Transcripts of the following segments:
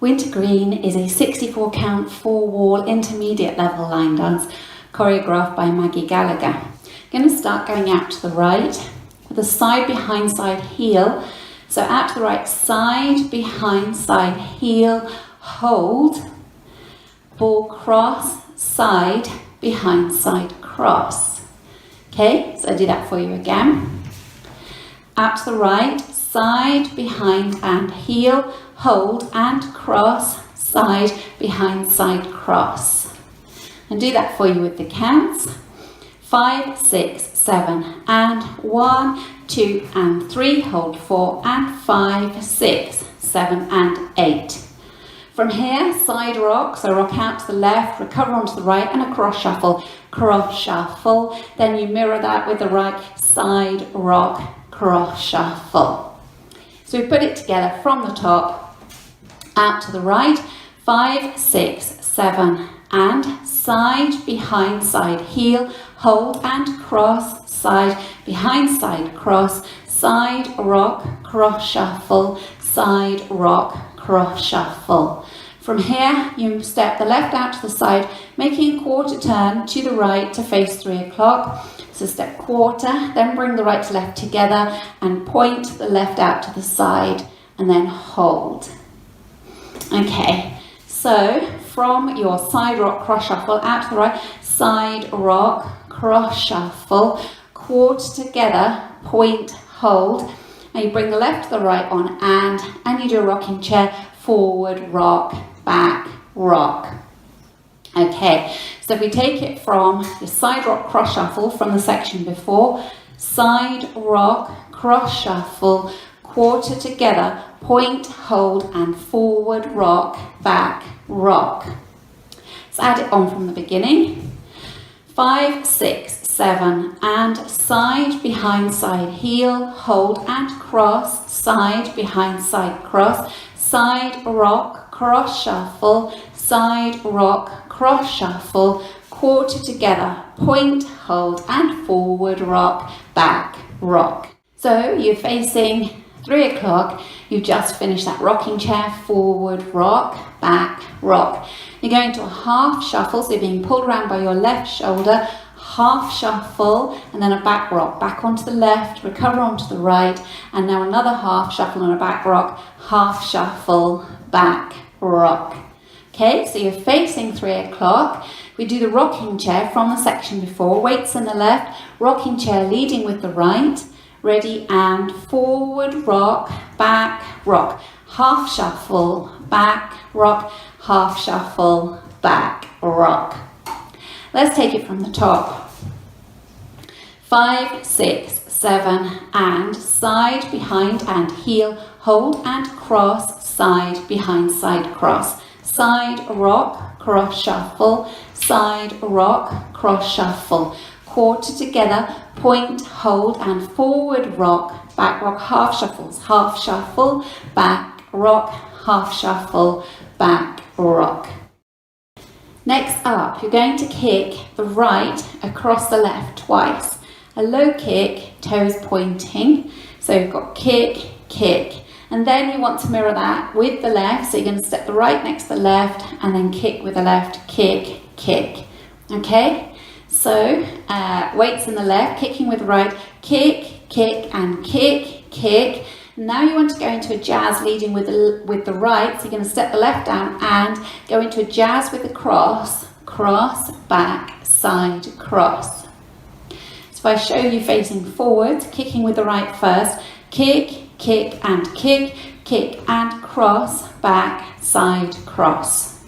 Wintergreen is a 64 count 4-wall intermediate level line dance choreographed by Maggie Gallagher. Going to start going out to the right with a side behind side heel. So out to the right, side behind side heel, hold, ball cross, side behind side cross. Okay, so I do that for you again. Out to the right, side behind and heel, hold and cross, side behind side cross. And do that for you with the counts. 5, 6, 7 and 1, 2 and 3, hold 4 and 5, 6, 7 and 8. From here, side rock, so rock out to the left, recover onto the right and a cross shuffle, then you mirror that with the right, side rock, cross shuffle. So we put it together from the top, out to the right, 5, 6, 7 and side behind side heel, hold and cross, side behind side cross, side rock, cross shuffle, side rock, cross shuffle. From here you step the left out to the side, making a quarter turn to the right to face 3 o'clock. So step quarter, then bring the right to left together and point the left out to the side and then hold. Okay, so from your side rock cross shuffle out to the right, side rock cross shuffle, quarter together, point, hold, and you bring the left to the right on and you do a rocking chair, forward rock, back rock. Okay, so if we take it from the side rock cross shuffle from the section before, side rock cross shuffle, quarter together, point, hold and forward rock, back rock. Let's add it on from the beginning. 5, 6, 7 and side behind side heel, hold and cross, side behind side cross, side rock cross shuffle, side rock cross shuffle, quarter together, point, hold and forward rock, back rock. So you're facing 3 o'clock, you just finished that rocking chair, forward rock, back rock. You're going to a half shuffle, so you're being pulled around by your left shoulder, half shuffle and then a back rock, back onto the left, recover onto the right, and now another half shuffle and a back rock, half shuffle, back rock. Okay, so you're facing 3 o'clock. We do the rocking chair from the section before, weights in the left, rocking chair leading with the right, ready and forward rock, back rock, half shuffle, back rock, half shuffle, back rock. Let's take it from the top. 5, 6, 7 and side behind and heel, hold and cross, side behind side cross, side rock, cross shuffle, side rock, cross shuffle, quarter together, point, hold and forward rock, back rock, half shuffles, half shuffle, back rock, half shuffle, back rock. Next up, you're going to kick the right across the left twice. A low kick, toes pointing. So you've got kick, kick. And then you want to mirror that with the left. So you're going to step the right next to the left and then kick with the left, kick, kick. Okay? So weights in the left, kicking with the right, kick, kick and kick, kick. Now you want to go into a jazz leading with the right, so you're going to step the left down and go into a jazz with the cross, cross, back, side, cross. So if I show you facing forwards, kicking with the right first, kick, kick and kick, kick and cross, back, side, cross.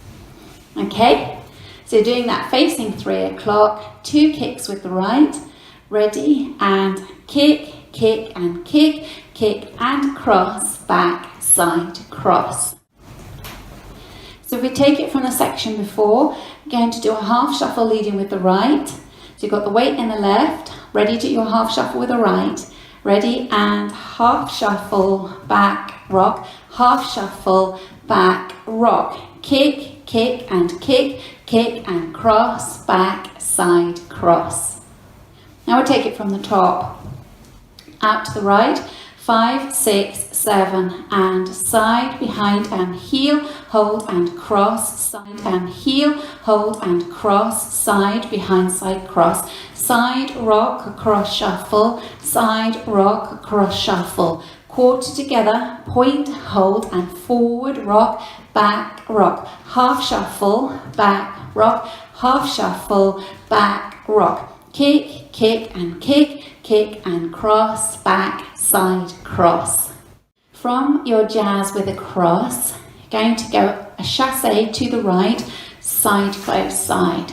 Okay, so you're doing that facing 3 o'clock, 2 kicks with the right, ready and kick, kick and kick, kick and cross, back, side, cross. So if we take it from the section before, we're going to do a half shuffle leading with the right. So you've got the weight in the left, ready to do your half shuffle with the right, ready and half shuffle, back, rock, half shuffle, back, rock, kick, kick and kick, kick and cross, back, side, cross. Now we'll take it from the top. Out to the right, 5, 6, 7, and side, behind and heel, hold and cross, side and heel, hold and cross, side, behind, side, cross, side, rock, cross, shuffle, side, rock, cross, shuffle, quarter together, point, hold and forward, rock, back, rock, half shuffle, back, rock, half shuffle, back, rock, kick, kick and kick, kick and cross, back, side, cross. From your jazz with a cross, you're going to go a chassé to the right, side, close, side.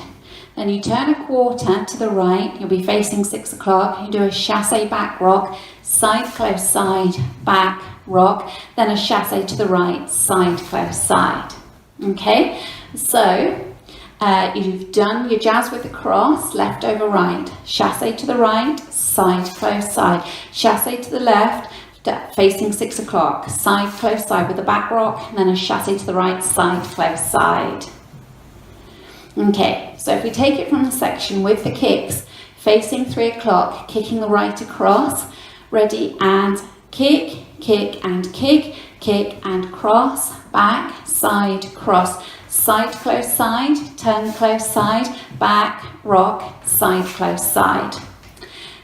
Then you turn a quarter to the right, you'll be facing 6 o'clock, you do a chassé back rock, side, close, side, back, rock, then a chassé to the right, side, close, side. Okay, so you've done your jazz with the cross, left over right, chassé to the right, side, close, side, chassé to the left, facing 6 o'clock, side, close, side with the back rock, and then a chassé to the right, side, close, side. Okay, so if we take it from the section with the kicks, facing 3 o'clock, kicking the right across, ready and kick, kick and kick, kick and cross, back, side, cross, side, close, side, turn, close, side, back, rock, side, close, side.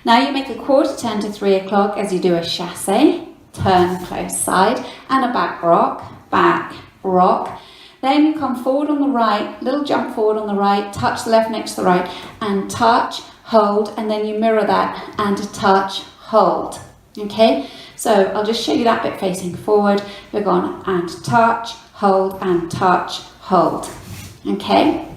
Now you make a quarter turn to 3 o'clock as you do a chassé, turn, close, side, and a back rock. Then you come forward on the right, little jump forward on the right, touch the left next to the right, and touch, hold, and then you mirror that, and touch, hold. Okay, so I'll just show you that bit facing forward. We're going and touch, hold, and touch, hold. Okay,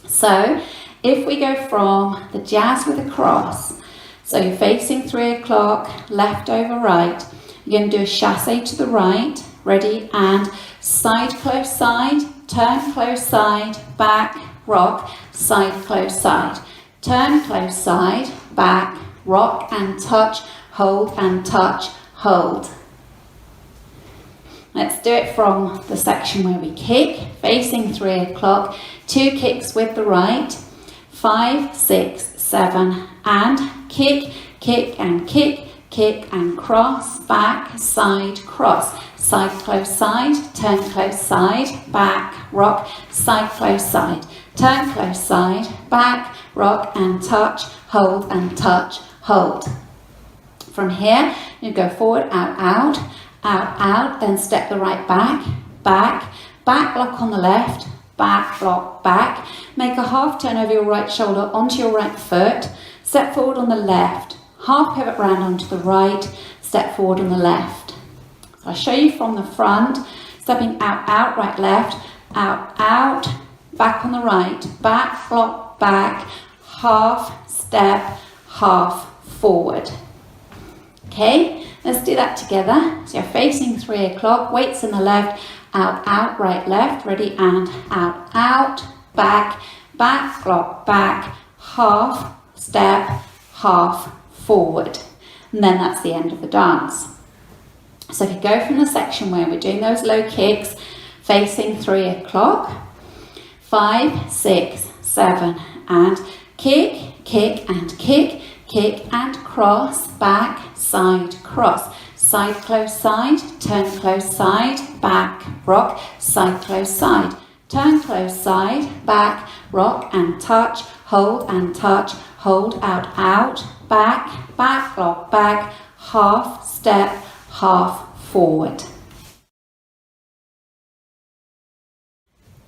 so if we go from the jazz with a cross, so you're facing 3 o'clock, left over right, you're going to do a chassé to the right, ready, and side, close, side, turn, close, side, back, rock, side, close, side, turn, close, side, back, rock, and touch, hold, and touch, hold. Let's do it from the section where we kick, facing 3 o'clock, 2 kicks with the right, 5, 6, 7, and kick, kick and kick, kick and cross, back, side, cross, side, close, side, turn, close, side, back, rock, side, close, side, turn, close, side, back, rock, and touch, hold, and touch, hold. From here, you go forward, out, then step the right back lock on the left, back, lock, back, make a half turn over your right shoulder onto your right foot, step forward on the left, half pivot round onto the right, step forward on the left. So I'll show you from the front, stepping out, right, left, out, back on the right, back, lock, back, half, step, half, forward. Okay, let's do that together. So you're facing 3 o'clock, weights in the left, out, right, left, ready, and out, back, lock, back, half, step, half, forward. And then that's the end of the dance. So if you go from the section where we're doing those low kicks, facing 3 o'clock, 5, 6, 7, and kick, kick and kick, kick and cross, back, side, cross, side, close, side, turn, close, side, back, rock, side, close, side, turn, close, side, back, rock, and touch, hold, and touch, hold, out, back, lock, back, half, step, half, forward.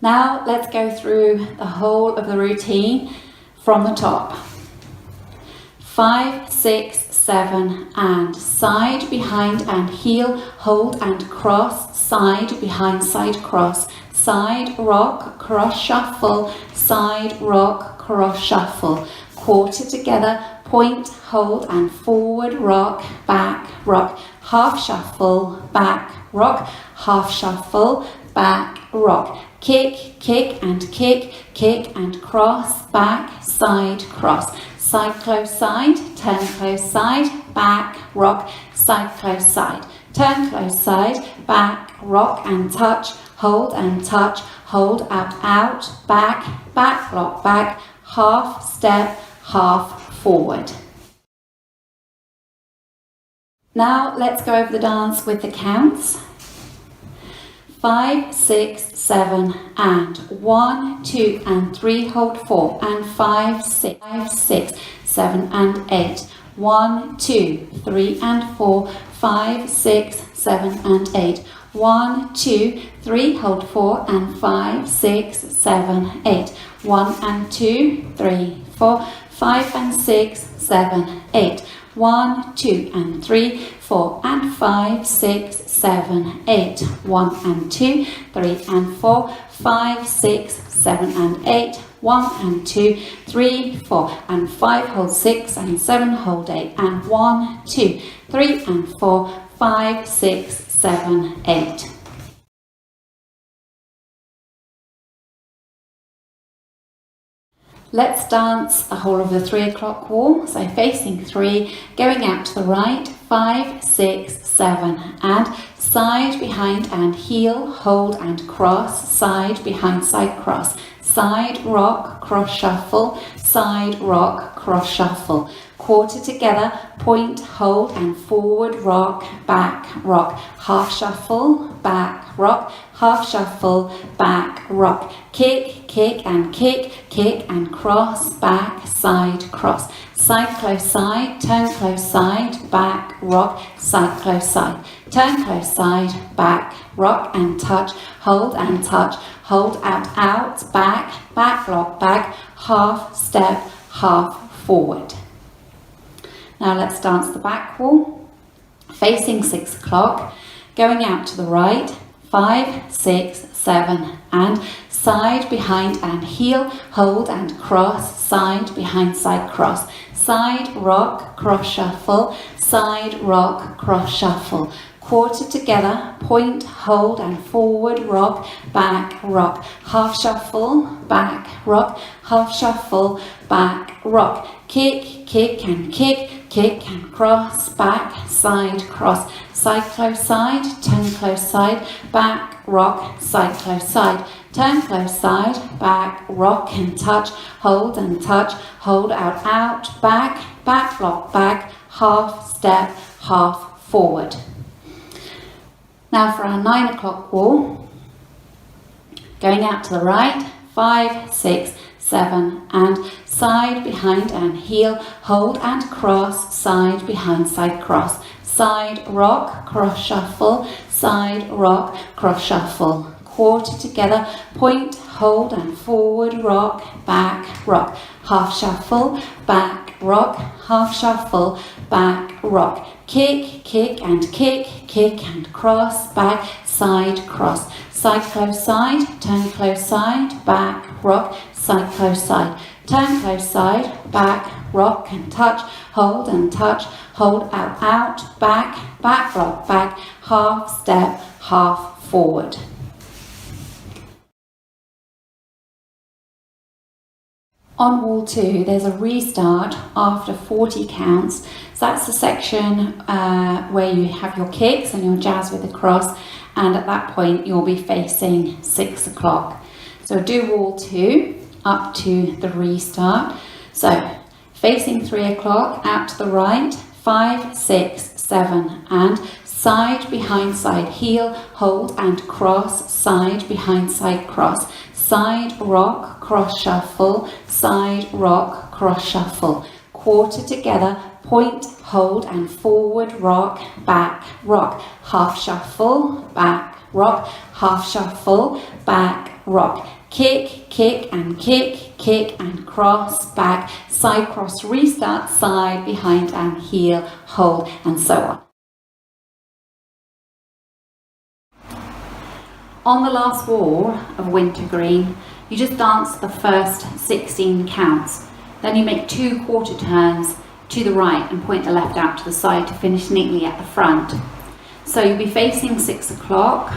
Now let's go through the whole of the routine from the top. 5, 6, 7, and side, behind and heel, hold and cross, side, behind, side, cross, side, rock, cross, shuffle, side, rock, cross, shuffle, quarter together, point, hold and forward, rock, back, rock, half shuffle, back, rock, half shuffle, back, rock, kick, kick and kick, kick and cross, back, side, cross, side, close, side, turn, close, side, back, rock, side, close, side, turn, close, side, back, rock and touch, hold, out, back, lock, back, half, step, half, forward. Now let's go over the dance with the counts. 5, 6, 7 and 1, 2 and 3, hold 4 and 5, 6, 5, 6, 7 and 8. 1, 2, 3 and 4, 5, 6, 7 and 8. 1, 2, 3, hold 4 and 5, 6, 7, 8. 1 and 2, 3, 4, 5 and 6, 7, 8. 1, 2 and 3, 4 and 5, 6, 7, 8. 1 and 2, 3 and 4, 5, 6, 7 and 8. 1 and 2, 3, 4 and 5, hold 6 and 7, hold 8. And 1, 2, 3 and 4, 5, 6, 7, 8. Let's dance the whole of the 3 o'clock wall. So facing 3, going out to the right, 5, 6, 7 and side, behind and heel, hold and cross, side, behind, side, cross. Side, rock, cross, shuffle, side, rock, cross, shuffle. Quarter together, point, hold and forward, rock, back, rock. Half shuffle, back, rock, half shuffle, back, rock. Kick, kick and kick, kick and cross, back, side, cross. Side, close, side, turn, close, side, back, rock, side, close, side. Turn, close, side, back, rock and touch, hold and touch, hold out, back, back, lock, back, half, step, half, forward. Now let's dance the back wall. Facing 6 o'clock, going out to the right, 5, 6, 7 and side, behind and heel, hold and cross, side, behind, side, cross. Side, rock, cross, shuffle, side, rock, cross, shuffle. Quarter together, point, hold and forward, rock, back, rock. Half shuffle, back, rock, half shuffle, back, rock. Kick, kick and kick, kick and cross, back, side, cross. Side, close, side, turn, close, side, back, rock, side, close, side. Turn, close, side, back, rock and touch, hold out, back, back, lock, back, half, step, half, forward. Now for our 9 o'clock wall, going out to the right, 5, 6, 7 and side, behind and heel, hold and cross, side, behind, side, cross. Side, rock, cross, shuffle, side, rock, cross, shuffle. Quarter together, point, hold and forward, rock, back, rock. Half shuffle, back, rock, half shuffle, back, rock. Kick, kick and kick, kick and cross, back, side, cross. Side, close, side, turn, close, side, back, rock, side, close, side. Turn, close, side, back, rock and touch, hold out, back, back, rock, back, half, step, half, forward. On wall 2, there's a restart after 40 counts. So that's the section where you have your kicks and your jazz with the cross, and at that point you'll be facing 6 o'clock. So do wall 2 up to the restart. So facing 3 o'clock, out to the right, 5, 6, 7 and side, behind, side, heel, hold and cross, side, behind, side, cross. Side, rock, cross, shuffle, side, rock, cross, shuffle. Quarter together, point, hold and forward, rock, back, rock. Half shuffle, back, rock, half shuffle, back, rock. Kick, kick and kick, kick and cross, back, side, cross, restart, side, behind and heel, hold, and so on. On the last wall of Wintergreen, you just dance the first 16 counts. Then you make 2 quarter turns to the right and point the left out to the side to finish neatly at the front. So you'll be facing 6 o'clock,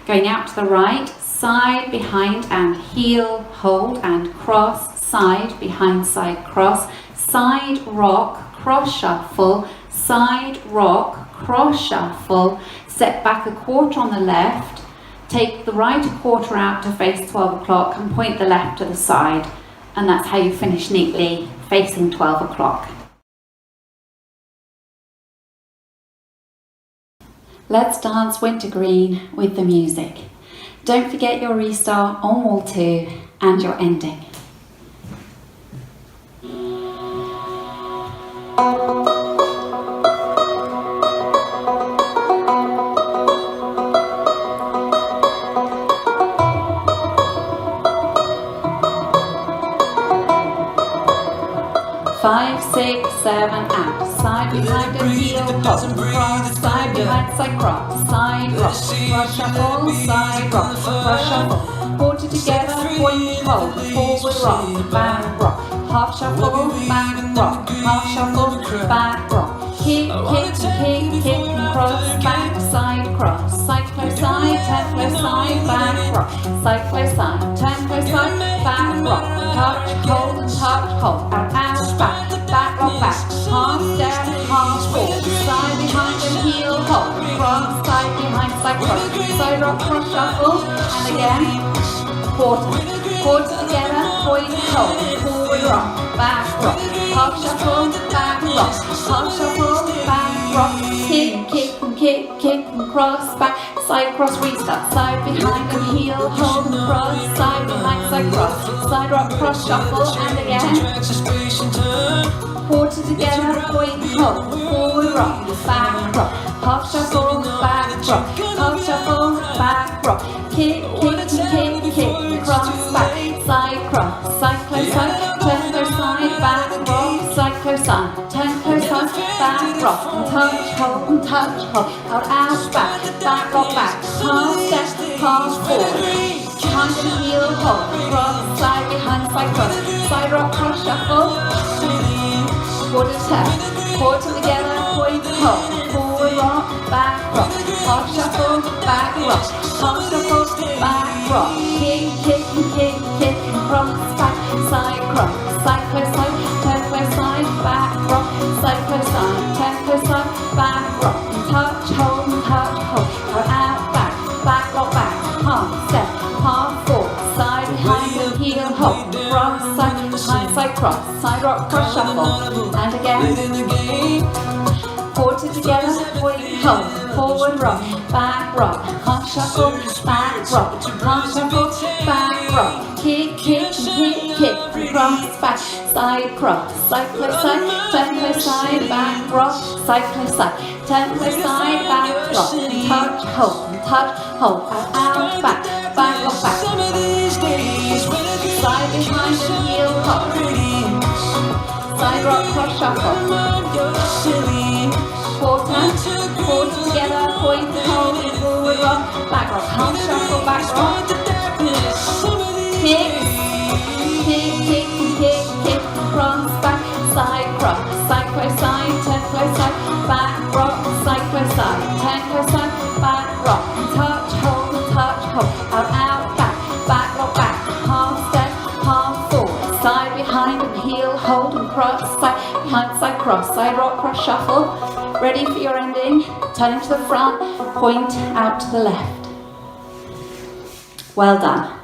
going out to the right, side, behind and heel, hold and cross, side, behind, side, cross, side, rock, cross, shuffle, side, rock, cross, shuffle, step back a quarter on the left, take the right a quarter out to face 12 o'clock and point the left to the side, and that's how you finish neatly facing 12 o'clock. Let's dance Wintergreen with the music. Don't forget your restart on wall 2 and your ending. Five, 6, 7, and side behind and heel, hold, cross, side behind, side cross, side rock, cross shuffle, side rock, cross shuffle, quarter together, point, hold, forward rock, back rock, half shuffle, back rock, half shuffle, back rock, kick, cross, back, side cross, side close side, turn close side, back rock, side close side, turn close side, back rock, touch, hold, out, back, back, lock, back, half step, half forward, side behind and heel, hold, cross, side behind, side cross, side rock, cross shuffle, and again, quarter together, point, hold, forward rock, back rock, half shuffle, back rock, half shuffle, back rock, kick, and cross, back, side cross, restart, side behind and heel, hold and cross, side behind, side cross, side rock, cross shuffle, and again, quarter together, point, hold, forward rock, back rock, half shuffle, back rock, half shuffle, back rock, kick, cross, back, side cross, side close side, turn close side, back rock, side close side, turn close side, back rock, and touch, hold, out, back rock, back, half step, half forward, behind and heel, hold, cross, side behind, side cross, side rock, cross shuffle, quarter together, point, hold, forward rock, back rock, half shuffle, back rock, half shuffle, back rock, kick, cross, back, side cross, side close side, turn close side, back rock, side close side, turn close side, back rock, touch, hold, out, back, lock, back, half step, half forward, side behind and heel, hold, cross, side behind, side cross, side rock, cross shuffle, and again, quarter together, point, hold, forward rock, back rock, half shuffle, back rock, half shuffle, back rock, kick, cross, back, side cross, side close side, turn close side, back rock, side close side, turn close side, back rock, touch, hold, out, back lock, back, side behind and heel, hold, side rock, cross shuffle, quarter together, point, hold, forward rock, back rock, half shuffle, back rock, kick, cross, back, side close side, turn close side, back rock, side close side, turn close side, back rock, touch, hold, out, back lock, back, half step, half forward, side behind and heel, hold and cross, side behind, side cross, side rock, cross shuffle, ready for your ending, turning to the front, point out to the left. Well done.